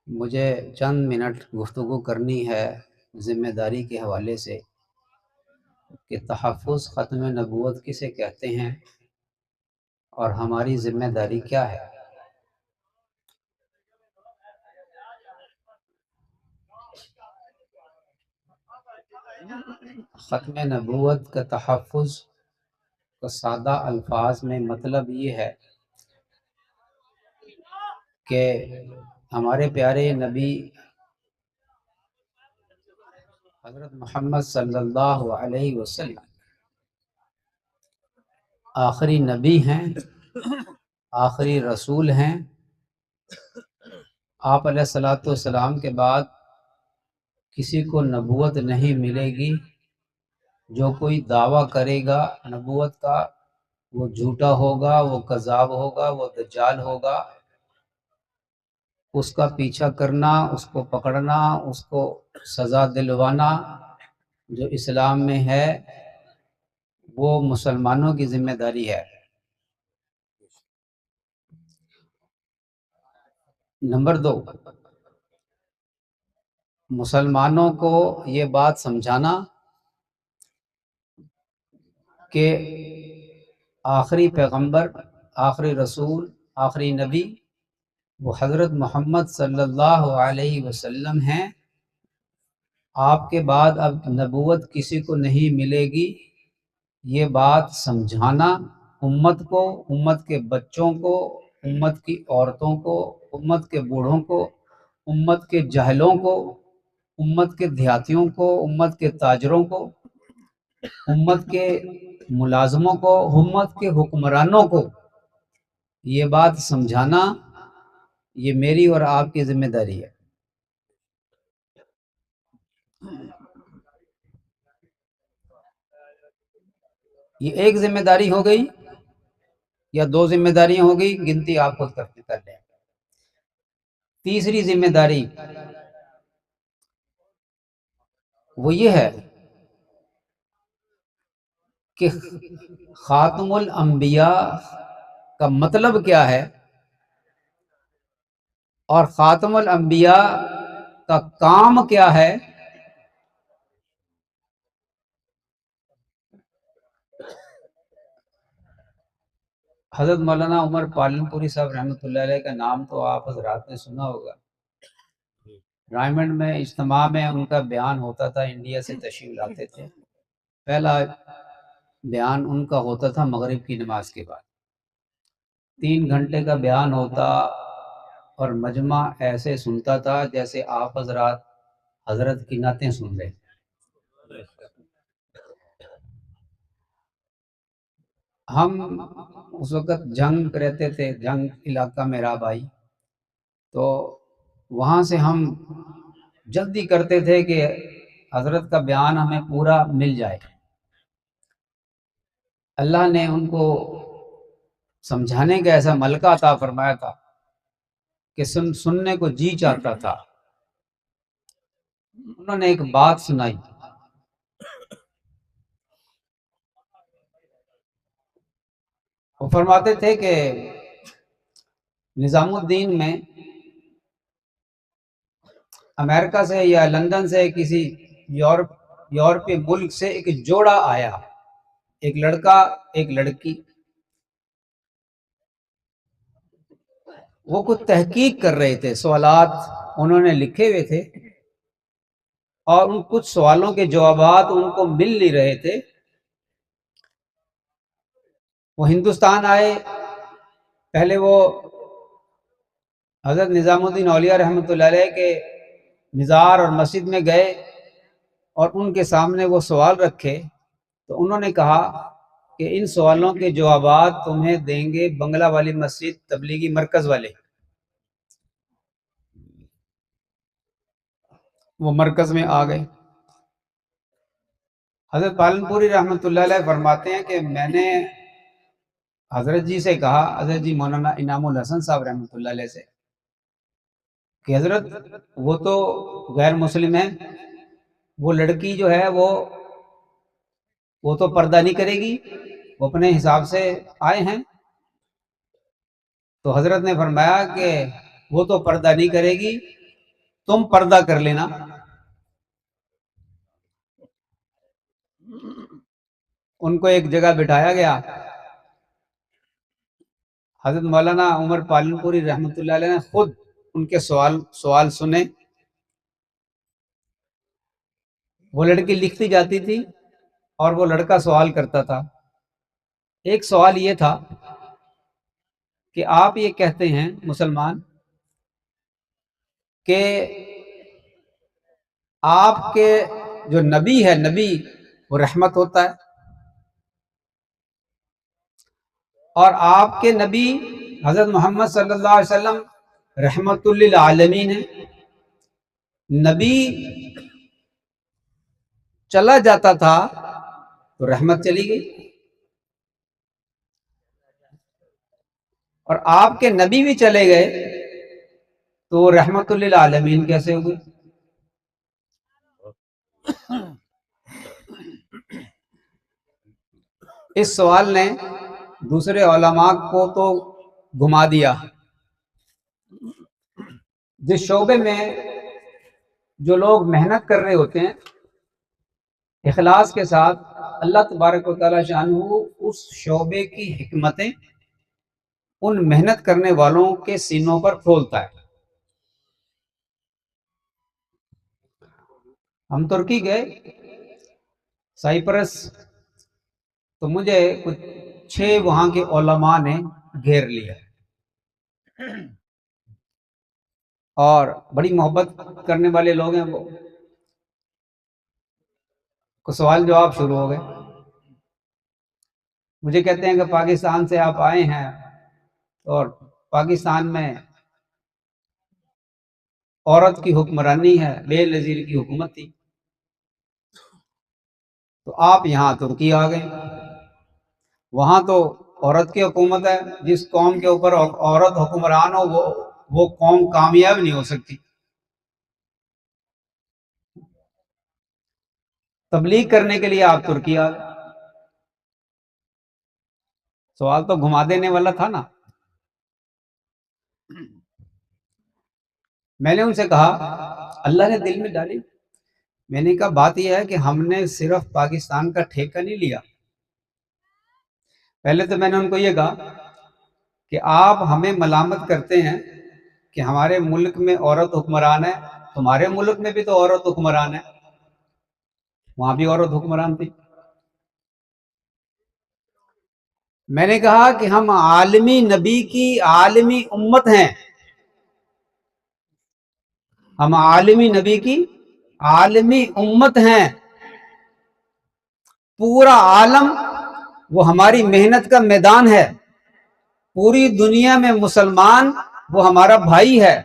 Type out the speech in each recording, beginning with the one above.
مجھے چند منٹ گفتگو کرنی ہے ذمہ داری کے حوالے سے کہ تحفظ ختم نبوت کسے کہتے ہیں اور ہماری ذمہ داری کیا ہے۔ ختم نبوت کا تحفظ کا سادہ الفاظ میں مطلب یہ ہے کہ ہمارے پیارے نبی حضرت محمد صلی اللہ علیہ وسلم آخری نبی ہیں، آخری رسول ہیں۔ آپ علیہ الصلوۃ والسلام کے بعد کسی کو نبوت نہیں ملے گی۔ جو کوئی دعویٰ کرے گا نبوت کا وہ جھوٹا ہوگا، وہ کذاب ہوگا، وہ دجال ہوگا۔ اس کا پیچھا کرنا، اس کو پکڑنا، اس کو سزا دلوانا جو اسلام میں ہے وہ مسلمانوں کی ذمہ داری ہے۔ نمبر 2، مسلمانوں کو یہ بات سمجھانا کہ آخری پیغمبر، آخری رسول، آخری نبی وہ حضرت محمد صلی اللہ علیہ وسلم ہیں۔ آپ کے بعد اب نبوت کسی کو نہیں ملے گی، یہ بات سمجھانا امت کو، امت کے بچوں کو، امت کی عورتوں کو، امت کے بوڑھوں کو، امت کے جاہلوں کو، امت کے دیہاتیوں کو، امت کے تاجروں کو، امت کے ملازموں کو، امت کے حکمرانوں کو یہ بات سمجھانا، یہ میری اور آپ کی ذمہ داری ہے۔ یہ ایک ذمہ داری ہو گئی یا دو ذمہ داریاں ہو گئی، گنتی آپ خود کر لیں۔ تیسری ذمہ داری وہ یہ ہے کہ خاتم الانبیاء کا مطلب کیا ہے اور خاتم الانبیاء کا کام کیا ہے۔ حضرت مولانا عمر پالن پوری صاحب رحمۃ اللہ علیہ کا نام تو آپ حضرات نے سنا ہوگا۔ رائمنڈ میں اجتماع میں ان کا بیان ہوتا تھا، انڈیا سے تشریف لاتے تھے۔ پہلا بیان ان کا ہوتا تھا مغرب کی نماز کے بعد، 3 گھنٹے کا بیان ہوتا اور مجمع ایسے سنتا تھا جیسے آپ حضرات حضرت کی نعتیں سن رہے۔ ہم اس وقت جنگ رہتے تھے، جنگ علاقہ میں رہا بھائی، تو وہاں سے ہم جلدی کرتے تھے کہ حضرت کا بیان ہمیں پورا مل جائے۔ اللہ نے ان کو سمجھانے کا ایسا ملکہ عطا فرمایا تھا کہ سننے کو جی چاہتا تھا۔ انہوں نے ایک بات سنائی، وہ فرماتے تھے کہ نظام الدین میں امریکہ سے یا لندن سے کسی یورپی ملک سے ایک جوڑا آیا، ایک لڑکا ایک لڑکی، وہ کچھ تحقیق کر رہے تھے، سوالات انہوں نے لکھے ہوئے تھے اور ان کچھ سوالوں کے جوابات ان کو مل نہیں رہے تھے۔ وہ ہندوستان آئے، پہلے وہ حضرت نظام الدین اولیاء رحمۃ اللہ علیہ کے مزار اور مسجد میں گئے اور ان کے سامنے وہ سوال رکھے، تو انہوں نے کہا کہ ان سوالوں کے جوابات تمہیں دیں گے بنگلہ والی مسجد تبلیغی مرکز والے۔ وہ مرکز میں آ گئے۔ حضرت پالن پوری رحمۃ اللہ علیہ فرماتے ہیں کہ میں نے حضرت جی سے کہا، حضرت جی مولانا انعام الحسن صاحب رحمۃ اللہ علیہ سے، کہ حضرت وہ تو غیر مسلم ہیں، وہ لڑکی جو ہے وہ تو پردہ نہیں کرے گی، وہ اپنے حساب سے آئے ہیں۔ تو حضرت نے فرمایا کہ وہ تو پردہ نہیں کرے گی، تم پردہ کر لینا۔ ان کو ایک جگہ بٹھایا گیا، حضرت مولانا عمر پالن پوری رحمۃ اللہ علیہ نے خود ان کے سوال سنے۔ وہ لڑکی لکھتی جاتی تھی اور وہ لڑکا سوال کرتا تھا۔ ایک سوال یہ تھا کہ آپ یہ کہتے ہیں مسلمان کہ آپ کے جو نبی ہے، نبی وہ رحمت ہوتا ہے، اور آپ کے نبی حضرت محمد صلی اللہ علیہ وسلم رحمت للعالمین ہے۔ نبی چلا جاتا تھا تو رحمت چلی گئی، اور آپ کے نبی بھی چلے گئے تو وہ رحمت للعالمین کیسے ہوئے؟ اس سوال نے دوسرے علماء کو تو گھما دیا۔ جس شعبے میں جو لوگ محنت کر رہے ہوتے ہیں اخلاص کے ساتھ، اللہ تبارک و تعالی شانہ اس شعبے کی حکمتیں ان محنت کرنے والوں کے سینوں پر کھولتا ہے۔ ہم ترکی گئے، سائپرس، تو مجھے کچھ 6 وہاں کے علماء نے گھیر لیا اور بڑی محبت کرنے والے لوگ ہیں وہ۔ کو سوال جواب شروع ہو گئے، مجھے کہتے ہیں کہ پاکستان سے آپ آئے ہیں اور پاکستان میں عورت کی حکمرانی ہے، بے نظیر کی حکومت تھی، تو آپ یہاں ترکی آ گئے، وہاں تو عورت کی حکومت ہے، جس قوم کے اوپر عورت حکمران ہو وہ قوم کامیاب نہیں ہو سکتی۔ تبلیغ کرنے کے لیے آپ ترکی آ گئے۔ سوال تو گھما دینے والا تھا نا۔ میں نے ان سے کہا، اللہ نے دل میں ڈالی، میں نے کہا بات یہ ہے کہ ہم نے صرف پاکستان کا ٹھیکہ نہیں لیا۔ پہلے تو میں نے ان کو یہ کہا کہ آپ ہمیں ملامت کرتے ہیں کہ ہمارے ملک میں عورت حکمران ہے، تمہارے ملک میں بھی تو عورت حکمران ہے، وہاں بھی عورت حکمران تھی۔ میں نے کہا کہ ہم عالمی نبی کی عالمی امت ہیں، ہم عالمی نبی کی عالمی امت ہیں، پورا عالم وہ ہماری محنت کا میدان ہے، پوری دنیا میں مسلمان وہ ہمارا بھائی ہے۔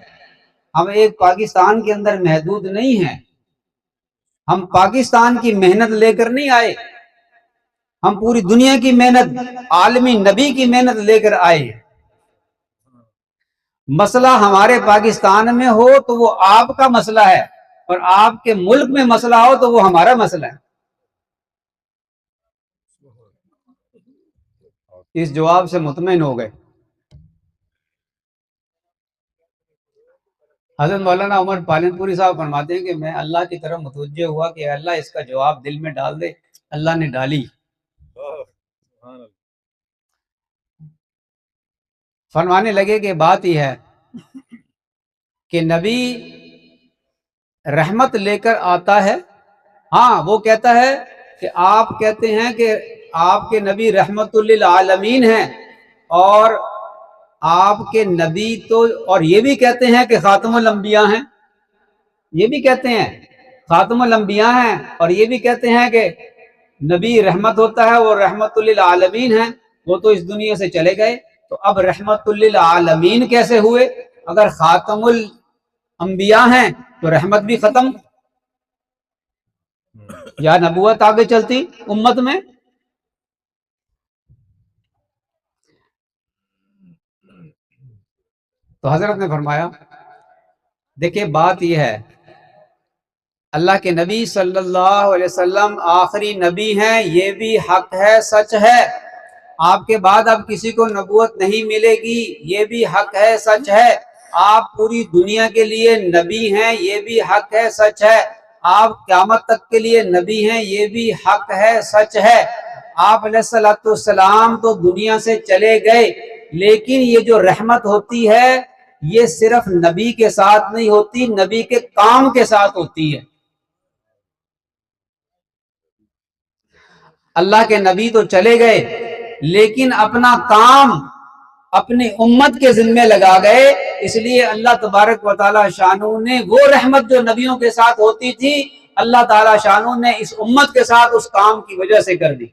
ہم ایک پاکستان کے اندر محدود نہیں ہیں، ہم پاکستان کی محنت لے کر نہیں آئے، ہم پوری دنیا کی محنت، عالمی نبی کی محنت لے کر آئے ہیں۔ مسئلہ ہمارے پاکستان میں ہو تو وہ آپ کا مسئلہ ہے، اور آپ کے ملک میں مسئلہ ہو تو وہ ہمارا مسئلہ ہے۔ اس جواب سے مطمئن ہو گئے۔ حضرت مولانا عمر پالن پوری صاحب فرماتے ہیں کہ میں اللہ کی طرف متوجہ ہوا کہ اللہ اس کا جواب دل میں ڈال دے۔ اللہ نے ڈالی۔ فرمانے لگے کہ بات یہ ہے کہ نبی رحمت لے کر آتا ہے، ہاں وہ کہتا ہے کہ آپ کہتے ہیں کہ آپ کے نبی رحمت للعالمین ہیں، اور آپ کے نبی تو، اور یہ بھی کہتے ہیں کہ خاتم الانبیاء ہیں، یہ بھی کہتے ہیں خاتم الانبیاء ہیں، اور یہ بھی کہتے ہیں کہ نبی رحمت ہوتا ہے، وہ رحمت للعالمین ہیں، وہ تو اس دنیا سے چلے گئے، تو اب رحمت للعالمین کیسے ہوئے؟ اگر خاتم الانبیاء ہیں تو رحمت بھی ختم، یا نبوت آگے چلتی امت میں؟ تو حضرت نے فرمایا دیکھیں بات یہ ہے، اللہ کے نبی صلی اللہ علیہ وسلم آخری نبی ہیں، یہ بھی حق ہے، سچ ہے، آپ کے بعد اب کسی کو نبوت نہیں ملے گی، یہ بھی حق ہے، سچ ہے، آپ پوری دنیا کے لیے نبی ہیں، یہ بھی حق ہے، سچ ہے۔ آپ قیامت تک کے لیے نبی ہیں، یہ بھی حق ہے، سچ ہے۔ آپ علیہ الصلوۃ والسلام تو دنیا سے چلے گئے، لیکن یہ جو رحمت ہوتی ہے یہ صرف نبی کے ساتھ نہیں ہوتی، نبی کے کام کے ساتھ ہوتی ہے۔ اللہ کے نبی تو چلے گئے لیکن اپنا کام اپنی امت کے ذمے لگا گئے، اس لیے اللہ تبارک و تعالی شانہ نے وہ رحمت جو نبیوں کے ساتھ ہوتی تھی اللہ تعالی شانہ نے اس امت کے ساتھ اس کام کی وجہ سے کر دی۔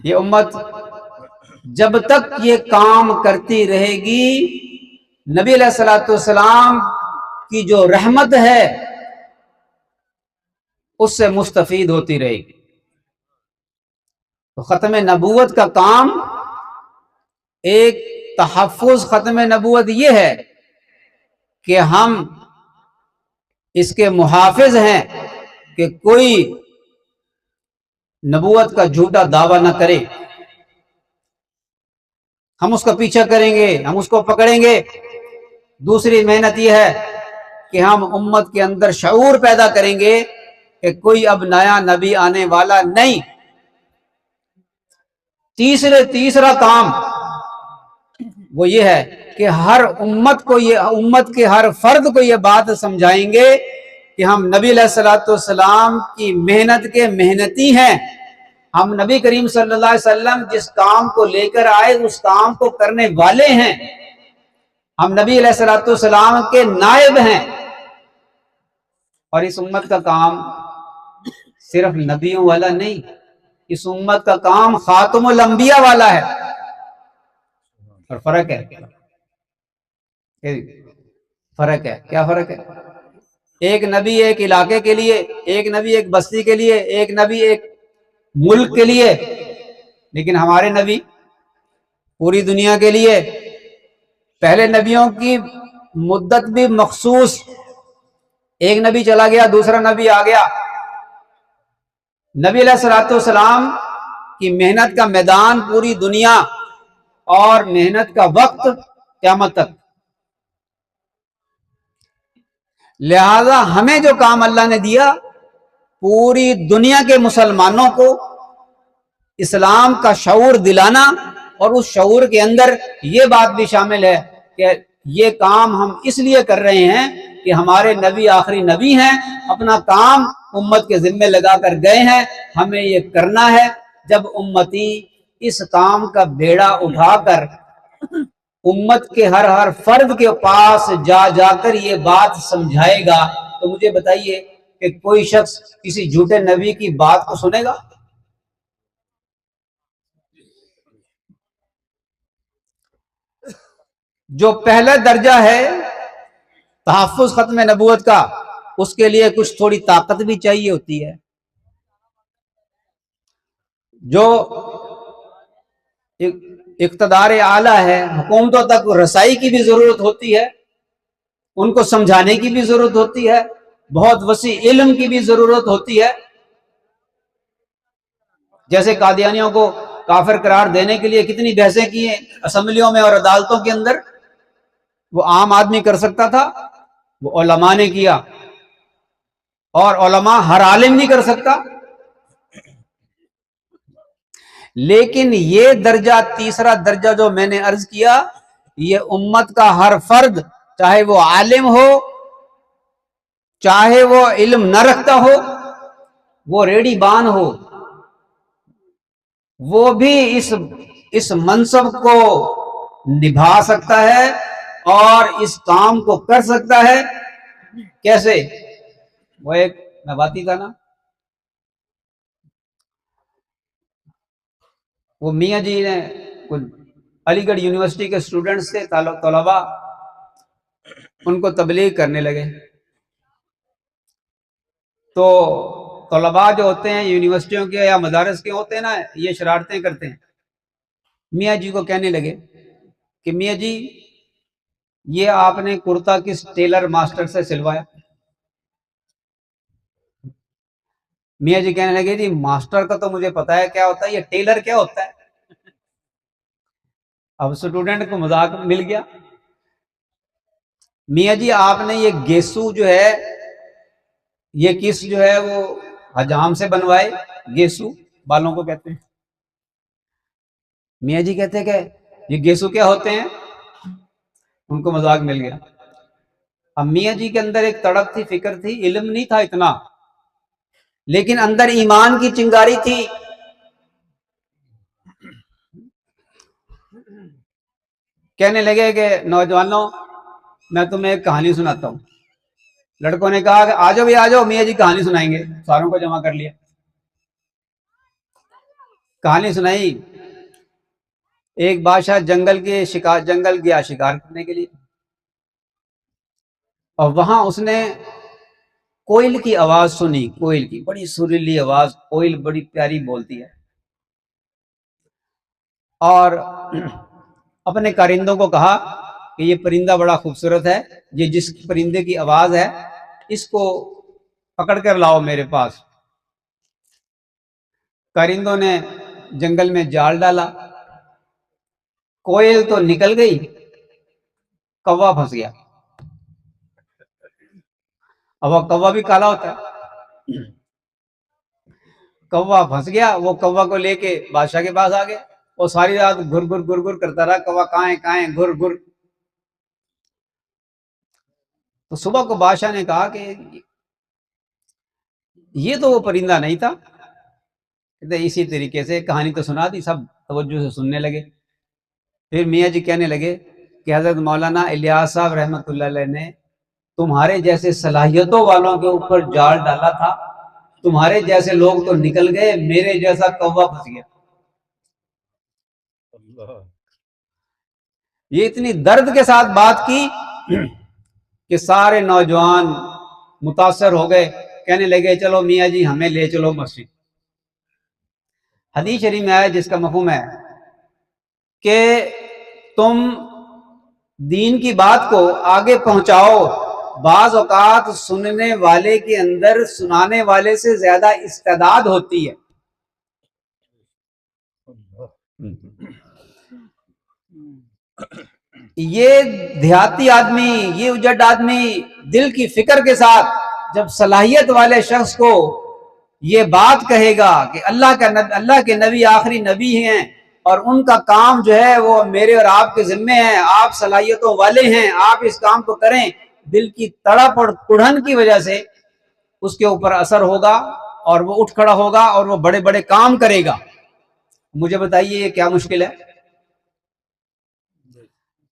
یہ امت جب تک یہ کام کرتی رہے گی نبی علیہ الصلوۃ والسلام کی جو رحمت ہے اس سے مستفید ہوتی رہے گی۔ تو ختم نبوت کا کام ایک تحفظ ختم نبوت یہ ہے کہ ہم اس کے محافظ ہیں کہ کوئی نبوت کا جھوٹا دعویٰ نہ کرے، ہم اس کا پیچھا کریں گے، ہم اس کو پکڑیں گے۔ دوسری محنت یہ ہے کہ ہم امت کے اندر شعور پیدا کریں گے کہ کوئی اب نیا نبی آنے والا نہیں۔ تیسرا کام وہ یہ ہے کہ ہر امت کو امت کے ہر فرد کو یہ بات سمجھائیں گے کہ ہم نبی علیہ الصلوۃ والسلام کی محنت کے محنتی ہیں۔ ہم نبی کریم صلی اللہ علیہ وسلم جس کام کو لے کر آئے اس کام کو کرنے والے ہیں، ہم نبی علیہ الصلوۃ والسلام کے نائب ہیں۔ اور اس امت کا کام صرف نبیوں والا نہیں، اس امت کا کام خاتم الانبیاء والا ہے۔ اور فرق ہے، فرق ہے، کیا فرق ہے؟ ایک نبی ایک علاقے کے لیے، ایک نبی ایک بستی کے لیے، ایک نبی ایک ملک کے لیے، لیکن ہمارے نبی پوری دنیا کے لیے۔ پہلے نبیوں کی مدت بھی مخصوص، ایک نبی چلا گیا دوسرا نبی آ گیا۔ نبی علیہ الصلوۃ والسلام کی محنت کا میدان پوری دنیا اور محنت کا وقت قیامت تک۔ لہذا ہمیں جو کام اللہ نے دیا پوری دنیا کے مسلمانوں کو اسلام کا شعور دلانا، اور اس شعور کے اندر یہ بات بھی شامل ہے کہ یہ کام ہم اس لیے کر رہے ہیں کہ ہمارے نبی آخری نبی ہیں، اپنا کام امت کے ذمے لگا کر گئے ہیں، ہمیں یہ کرنا ہے۔ جب امتی اس کام کا بیڑا اٹھا کر امت کے ہر فرد کے پاس جا کر یہ بات سمجھائے گا تو مجھے بتائیے کہ کوئی شخص کسی جھوٹے نبی کی بات کو سنے گا؟ جو پہلا درجہ ہے تحفظ ختم نبوت کا، اس کے لیے کچھ تھوڑی طاقت بھی چاہیے ہوتی ہے۔ جو اقتدار اعلیٰ ہے، حکومتوں تک رسائی کی بھی ضرورت ہوتی ہے، ان کو سمجھانے کی بھی ضرورت ہوتی ہے، بہت وسیع علم کی بھی ضرورت ہوتی ہے۔ جیسے قادیانیوں کو کافر قرار دینے کے لیے کتنی بحثیں کی ہیں اسمبلیوں میں اور عدالتوں کے اندر، وہ عام آدمی کر سکتا تھا، وہ علماء نے کیا، اور علماء ہر عالم نہیں کر سکتا۔ لیکن یہ درجہ، تیسرا درجہ جو میں نے عرض کیا، یہ امت کا ہر فرد، چاہے وہ عالم ہو چاہے وہ علم نہ رکھتا ہو، وہ ریڑی بان ہو، وہ بھی اس منصب کو نبھا سکتا ہے اور اس کام کو کر سکتا ہے۔ کیسے؟ وہ ایک نباتی تھا نا، وہ میاں جی نے علی گڑھ یونیورسٹی کے اسٹوڈنٹس تھے، طلباء، ان کو تبلیغ کرنے لگے۔ تو طلباء جو ہوتے ہیں یونیورسٹیوں کے یا مدارس کے ہوتے ہیں نا، یہ شرارتیں کرتے ہیں۔ میاں جی کو کہنے لگے کہ میاں جی یہ آپ نے کرتا کس ٹیلر ماسٹر سے سلوایا؟ میاں جی کہنے لگے جی ماسٹر کا تو مجھے پتا ہے کیا ہوتا ہے، یہ ٹیلر کیا ہوتا ہے؟ اب اسٹوڈنٹ کو مذاق مل گیا، میاں جی آپ نے یہ گیسو جو ہے یہ کس جو ہے وہ حجام سے بنوائے؟ گیسو بالوں کو کہتے ہیں۔ میاں جی کہتے ہیں کہ یہ گیسو کیا ہوتے ہیں؟ ان کو مذاق مل گیا۔ اب میاں جی کے اندر ایک تڑپ تھی، فکر تھی، علم نہیں تھا اتنا، لیکن اندر ایمان کی چنگاری تھی۔ کہنے لگے کہ نوجوانوں میں تمہیں ایک کہانی سناتا ہوں۔ لڑکوں نے کہا کہ آ جاؤ بھی آ جاؤ، میاں جی کہانی سنائیں گے۔ ساروں کو جمع کر لیا، کہانی سنائی۔ ایک بادشاہ جنگل گیا شکار کرنے کے لیے، اور وہاں اس نے کوئل کی آواز سنی، کوئل کی بڑی سریلی آواز، کوئل بڑی پیاری بولتی ہے، اور اپنے کارندوں کو کہا کہ یہ پرندہ بڑا خوبصورت ہے، یہ جس پرندے کی آواز ہے اس کو پکڑ کر لاؤ میرے پاس۔ کارندوں نے جنگل میں جال ڈالا، کوئل تو نکل گئی، کوا پھنس گیا۔ اب وہ کوا بھی کالا ہوتا ہے، کوا پھنس گیا۔ وہ کوا کو لے کے بادشاہ کے پاس آ گیا، وہ ساری رات گر گر گر گر کرتا رہا، کوا کہاں ہے کہاں ہے، گر گر۔ تو صبح کو بادشاہ نے کہا کہ یہ تو وہ پرندہ نہیں تھا۔ اسی طریقے سے کہانی تو سنا دی، سب توجہ سے سننے لگے۔ پھر میاں جی کہنے لگے کہ حضرت مولانا الیاس صاحب رحمۃ اللہ علیہ نے تمہارے جیسے صلاحیتوں والوں کے اوپر جال ڈالا تھا، تمہارے جیسے لوگ تو نکل گئے، میرے جیسا کوا پھنس گیا۔ یہ اتنی درد کے ساتھ بات کی کہ سارے نوجوان متاثر ہو گئے، کہنے لگے چلو میاں جی ہمیں لے چلو مسجد۔ حدیث شریف میں آیا جس کا مفہوم ہے کہ تم دین کی بات کو آگے پہنچاؤ، بعض اوقات سننے والے کے اندر سنانے والے سے زیادہ استعداد ہوتی ہے۔ یہ دیہاتی آدمی، یہ اجڑ آدمی دل کی فکر کے ساتھ جب صلاحیت والے شخص کو یہ بات کہے گا کہ اللہ کے نبی آخری نبی ہیں اور ان کا کام جو ہے وہ میرے اور آپ کے ذمے ہیں، آپ صلاحیتوں والے ہیں، آپ اس کام کو کریں، دل کی تڑپ اور کڑھن کی وجہ سے اس کے اوپر اثر ہوگا اور وہ اٹھ کھڑا ہوگا اور وہ بڑے بڑے کام کرے گا۔ مجھے بتائیے یہ کیا مشکل ہے؟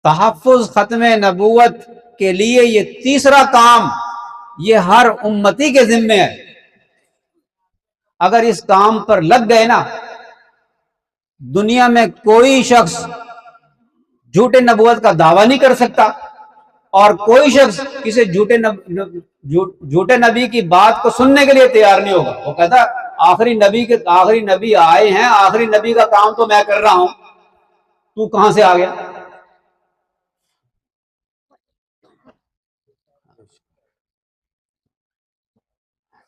تحفظ ختم نبوت کے لیے یہ تیسرا کام یہ ہر امتی کے ذمے ہے۔ اگر اس کام پر لگ گئے نا، دنیا میں کوئی شخص جھوٹے نبوت کا دعویٰ نہیں کر سکتا، اور کوئی شخص کسی جھوٹے نبی کی بات کو سننے کے لیے تیار نہیں ہوگا۔ وہ کہتا آخری نبی آئے ہیں، آخری نبی کا کام تو میں کر رہا ہوں، تو کہاں سے آ گیا؟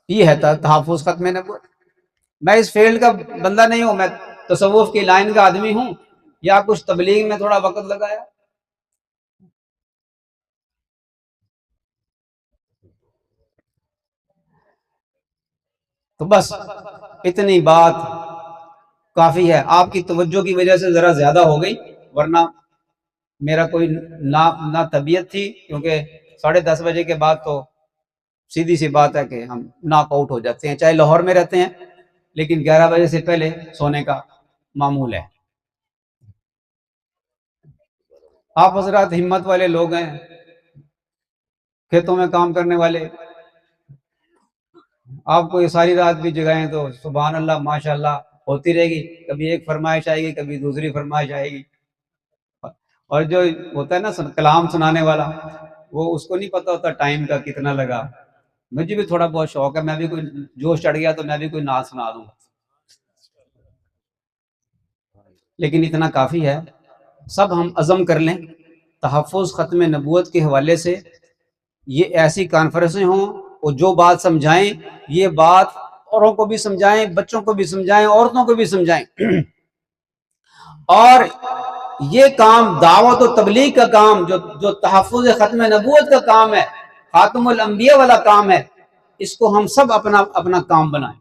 یہ ہے تحفظ ختم نبوت۔ میں اس فیلڈ کا بندہ نہیں ہوں، میں تصوف کی لائن کا آدمی ہوں، یا کچھ تبلیغ میں تھوڑا وقت لگایا۔ تو بس اتنی بات کافی ہے، آپ کی توجہ کی وجہ سے ذرا زیادہ ہو گئی، ورنہ میرا کوئی نہ طبیعت تھی، کیونکہ 10:30 بجے کے بعد تو سیدھی سی بات ہے کہ ہم ناک آؤٹ ہو جاتے ہیں، چاہے لاہور میں رہتے ہیں لیکن 11 بجے سے پہلے سونے کا معمول ہے۔ آپ حضرات ہمت والے لوگ ہیں، کھیتوں میں کام کرنے والے، آپ کو یہ ساری رات بھی جگائیں تو سبحان اللہ ماشاءاللہ ہوتی رہے گی، کبھی ایک فرمائش آئے گی، کبھی دوسری فرمائش آئے گی۔ اور جو ہوتا ہے نا کلام سنانے والا، وہ اس کو نہیں پتا ہوتا ٹائم کا کتنا لگا۔ مجھے بھی تھوڑا بہت شوق ہے، میں بھی کوئی جوش چڑھ گیا تو میں بھی کوئی نعت سنا دوں، لیکن اتنا کافی ہے۔ سب ہم عزم کر لیں تحفظ ختم نبوت کے حوالے سے، یہ ایسی کانفرنسیں ہوں اور جو بات سمجھائیں یہ بات اوروں کو بھی سمجھائیں، بچوں کو بھی سمجھائیں، عورتوں کو بھی سمجھائیں، اور یہ کام دعوت و تبلیغ کا کام جو تحفظ ختم نبوت کا کام ہے، خاتم الانبیاء والا کام ہے، اس کو ہم سب اپنا کام بنائیں۔